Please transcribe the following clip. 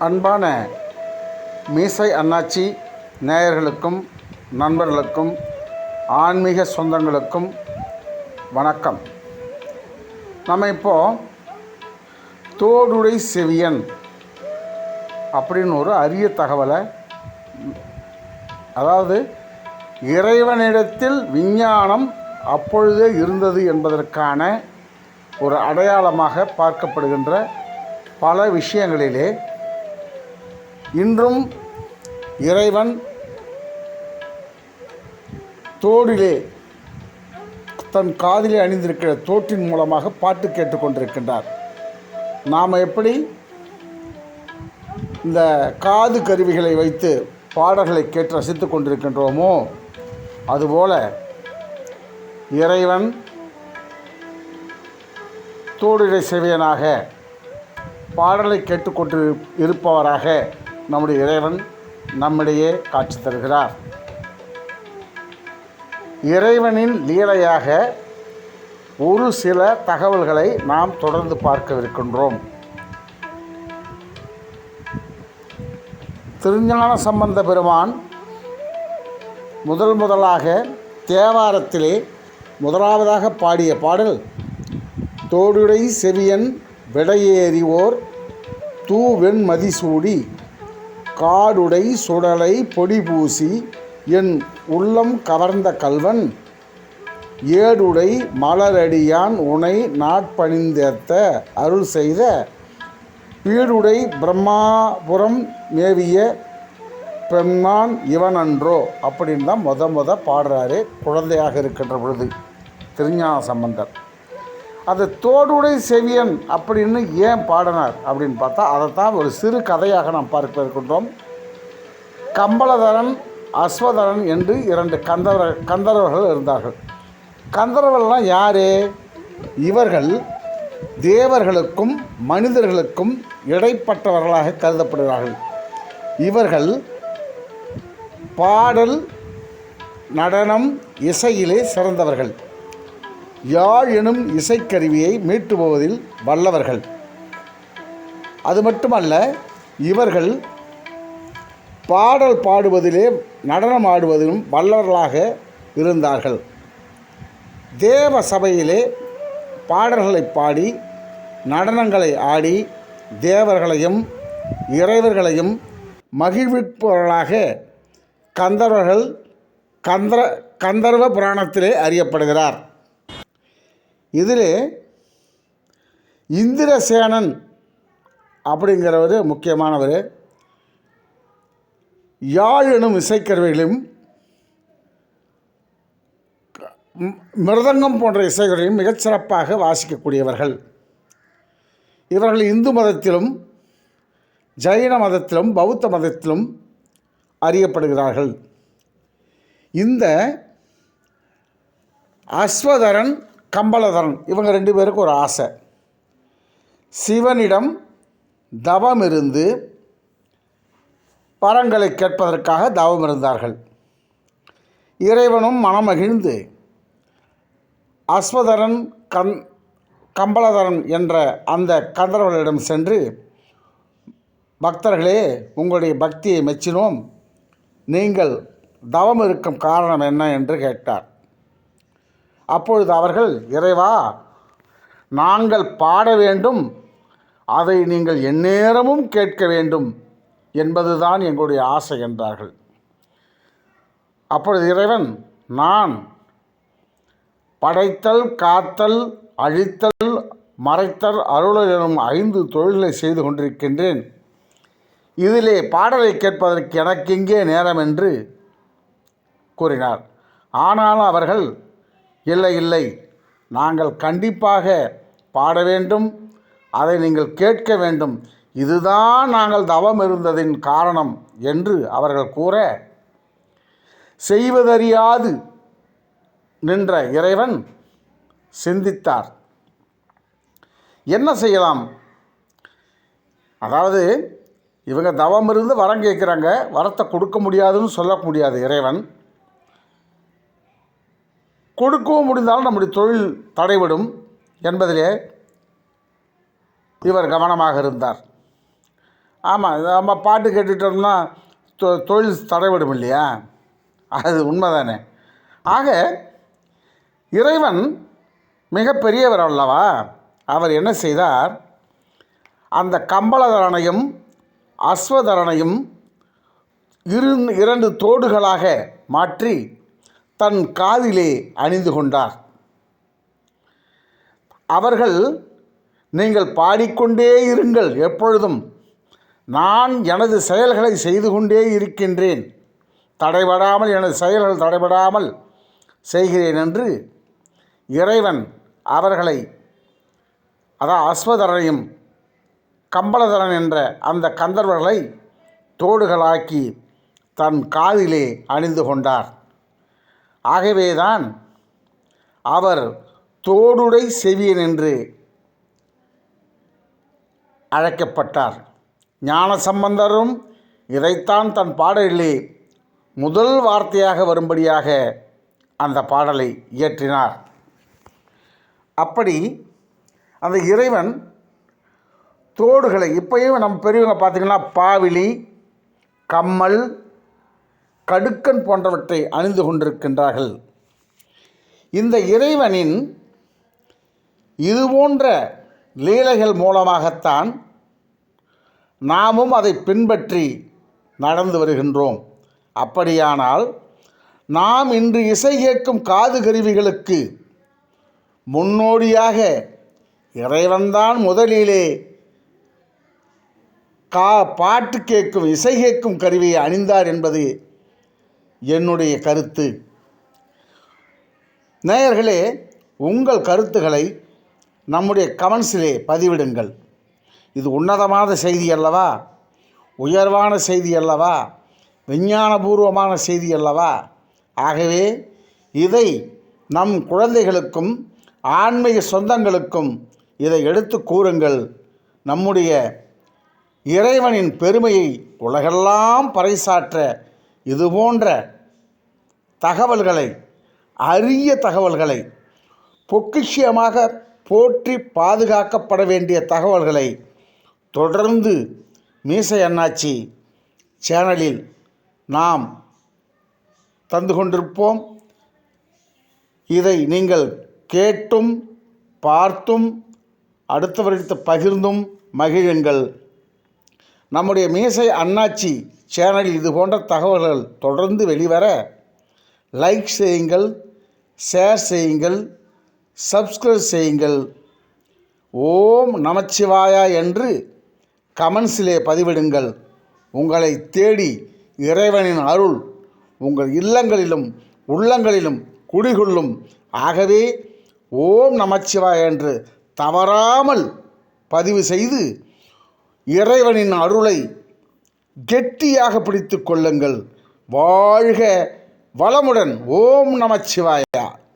அன்பான மீசை அண்ணாச்சி நேயர்களுக்கும் நண்பர்களுக்கும் ஆன்மீக சொந்தங்களுக்கும் வணக்கம். நம்ம இப்போது தோடுடை செவியன் அப்படின்னு ஒரு அரிய தகவலை, அதாவது இறைவனிடத்தில் விஞ்ஞானம் அப்பொழுதே இருந்தது என்பதற்கான ஒரு அடையாளமாக பார்க்கப்படுகின்ற பல விஷயங்களிலே இன்றும் இறைவன் தோடிலே தன் காதிலே அணிந்திருக்கிற தோட்டின் மூலமாக பாட்டு கேட்டுக்கொண்டிருக்கின்றார். நாம் எப்படி இந்த காது கருவிகளை வைத்து பாடல்களை கேட்டு ரசித்து கொண்டிருக்கின்றோமோ, அதுபோல இறைவன் தோடுடை செவியனாக பாடலை கேட்டுக்கொண்டு இருப்பவராக நம்முடைய இறைவன் நம்மிடையே காட்சி தருகிறார். இறைவனின் லீலையாக ஒரு சில தகவல்களை நாம் தொடர்ந்து பார்க்கவிருக்கின்றோம். திருஞான சம்பந்த பெருமான் முதலாக தேவாரத்திலே முதலாவதாக பாடிய பாடல் தோடுடை செவியன் விடையேறிவோர் தூவெண் மதிசூடி காடுடை சுடலை பொடி பூசி என் உள்ளம் கவர்ந்த கல்வன் ஏடுடை மலரடியான் உனை நாட்பணிந்தேத்த அருள் செய்த பீடுடை பிரம்மாபுரம் மேவிய பெண்ணான் இவனன்றோ அப்படின்னு தான் பாடுறாரு குழந்தையாக இருக்கின்ற பொழுது திருஞான சம்பந்தர். அது தோடுடை செவியன் அப்படின்னு ஏன் பாடினார் அப்படின்னு பார்த்தா, அதைத்தான் ஒரு சிறு கதையாக நாம் பார்க்க இருக்கின்றோம். கம்பளதரன், அஸ்வதரன் என்று இரண்டு கந்தர்வர்கள் இருந்தார்கள். கந்தர்வர்கள்லாம் யார்? இவர்கள் தேவர்களுக்கும் மனிதர்களுக்கும் இடைப்பட்டவர்களாக கருதப்படுகிறார்கள். இவர்கள் பாடல், நடனம், இசையிலே சிறந்தவர்கள். யாழ் எனும் இசைக்கருவியை மீட்டுபோவதில் வல்லவர்கள். அது மட்டுமல்ல, இவர்கள் பாடல் பாடுவதிலே நடனம் ஆடுவதிலும் வல்லவர்களாக இருந்தார்கள். தேவ சபையிலே பாடல்களை பாடி நடனங்களை ஆடி தேவர்களையும் இறைவர்களையும் மகிழ்விப்பவர்களாக கந்தர்வர்கள் கந்தர்வ புராணத்திலே அறியப்படுகிறார். இதில் இந்திரசேனன் அப்படிங்கிறவர் முக்கியமானவர். யாழ் எனும் இசைக்கருவிகளையும் மிருதங்கம் போன்ற இசைகளையும் மிகச்சிறப்பாக வாசிக்கக்கூடியவர்கள். இவர்கள் இந்து மதத்திலும் ஜைன மதத்திலும் பௌத்த மதத்திலும் அறியப்படுகிறார்கள். இந்த அஸ்வதரன், கம்பளதரன் இவங்க ரெண்டு பேருக்கு ஒரு ஆசை. சிவனிடம் தவம் இருந்து வரங்களை கேட்பதற்காக தவம் இருந்தார்கள். இறைவனும் மனமகிழ்ந்து அஸ்வதரன் கம்பளதரன் என்ற அந்த கந்தர்வர்களிடம் சென்று, பக்தர்களே, உங்களுடைய பக்தியை மெச்சினோம், நீங்கள் தவம் இருக்கும் காரணம் என்ன என்று கேட்டார். அப்பொழுது அவர்கள், இறைவா, நாங்கள் பாட வேண்டும், அதை நீங்கள் எந்நேரமும் கேட்க வேண்டும் என்பதுதான் எங்களுடைய ஆசை என்றார்கள். அப்பொழுது இறைவன், நான் படைத்தல், காத்தல், அழித்தல், மறைத்தல், அருளல் எனும் 5 தொழில்களை செய்து கொண்டிருக்கின்றேன். இதிலே பாடலை கேட்பதற்கு எனக்கு இங்கே நேரம் என்று கூறினார். ஆனாலும் அவர்கள், இல்லை, நாங்கள் கண்டிப்பாக பாட வேண்டும், அதை நீங்கள் கேட்க வேண்டும், இதுதான் நாங்கள் தவம் இருந்ததின் காரணம் என்று அவர்கள் கூற, செய்வதறியாது நின்ற இறைவன் சிந்தித்தார். என்ன செய்யலாம்? அதாவது இவங்க தவம் இருந்து வரம் கேட்குறாங்க, வரத்தை கொடுக்க முடியாதுன்னு சொல்ல முடியாது இறைவன். கொடுக்கவும் முடிந்தாலும் நம்முடைய தொழில் தடைபடும் என்பதிலே இவர் கவனமாக இருந்தார். ஆமாம், நம்ம பாட்டு கேட்டுட்டோம்னா தொழில் தடைபடும் இல்லையா? அது உண்மைதானே. ஆக இறைவன் மிகப்பெரியவர் அல்லவா? அவர் என்ன செய்தார், அந்த கம்பளதரனையும் அஸ்வதரனையும் இரண்டு தோடுகளாக மாற்றி தன் காதிலே அணிந்து கொண்டார். அவர்கள், நீங்கள் பாடிக்கொண்டே இருங்கள், எப்பொழுதும் நான் எனது செயல்களை செய்து கொண்டே இருக்கின்றேன், தடைபடாமல் எனது செயல்கள் தடைபடாமல் செய்கிறேன் என்று இறைவன் அவர்களை, அதான் அஸ்வதரனையும் கம்பளதரன் என்ற அந்த கந்தர்வர்களை தோடுகளாக்கி தன் காதிலே அணிந்து கொண்டார். ஆகவேதான் அவர் தோடுடை செவியன் என்று அழைக்கப்பட்டார். ஞானசம்பந்தரும் இதைத்தான் தன் பாடலிலே முதல் வார்த்தையாக வரும்படியாக அந்த பாடலை இயற்றினார். அப்படி அந்த இறைவன் தோடுகளை இப்பயும் நம்ம பெரியவங்க பார்த்திங்கன்னா பாவிலி, கம்மல், கடுக்கன் போன்றவற்றை அணிந்து கொண்டிருக்கின்றார்கள். இந்த இறைவனின் இதுபோன்ற லீலைகள் மூலமாகத்தான் நாமும் அதை பின்பற்றி நடந்து வருகின்றோம். அப்படியானால் நாம் இன்று இசை கேட்கும் காது கருவிகளுக்கு முன்னோடியாக இறைவன்தான் முதலிலே பாட்டு கேட்கும் இசை கேட்கும் கருவியை அணிந்தார் என்பது என்னுடைய கருத்து. நேயர்களே, உங்கள் கருத்துக்களை நம்முடைய கமெண்ட்ஸிலே பதிவிடுங்கள். இது உன்னதமான செய்தி அல்லவா? உயர்வான செய்தி அல்லவா? விஞ்ஞானபூர்வமான செய்தி அல்லவா? ஆகவே இதை நம் குழந்தைகளுக்கும் ஆன்மீக சொந்தங்களுக்கும் இதை எடுத்து கூறுங்கள். நம்முடைய இறைவனின் பெருமையை உலகெல்லாம் பறைசாற்ற இதுபோன்ற தகவல்களை, அரிய தகவல்களை, பொக்கிஷமாக போற்றி பாதுகாக்கப்பட வேண்டிய தகவல்களை தொடர்ந்து மீசை அண்ணாச்சி சேனலில் நாம் தந்து கொண்டிருப்போம். இதை நீங்கள் கேட்டும் பார்த்தும் அடுத்தவர்களுக்கு பகிர்ந்தும் மகிழுங்கள். நம்முடைய மீசை அண்ணாச்சி சேனலில் இது போன்ற தகவல்கள் தொடர்ந்து வெளிவர லைக் செய்யுங்கள், ஷேர் செய்யுங்கள், சப்ஸ்கிரைப் செய்யுங்கள். ஓம் நமச்சிவாயா என்று கமெண்ட்ஸிலே பதிவிடுங்கள். உங்களை தேடி இறைவனின் அருள் உங்கள் இல்லங்களிலும் உள்ளங்களிலும் குடிகொள்ளும். ஆகவே ஓம் நமச்சிவாயா என்று தவறாமல் பதிவு செய்து இறைவனின் அருளை கெட்டியாக பிடித்து கொள்ளுங்கள். வாழ்க வளமுடன். ஓம் நமச்சிவாய.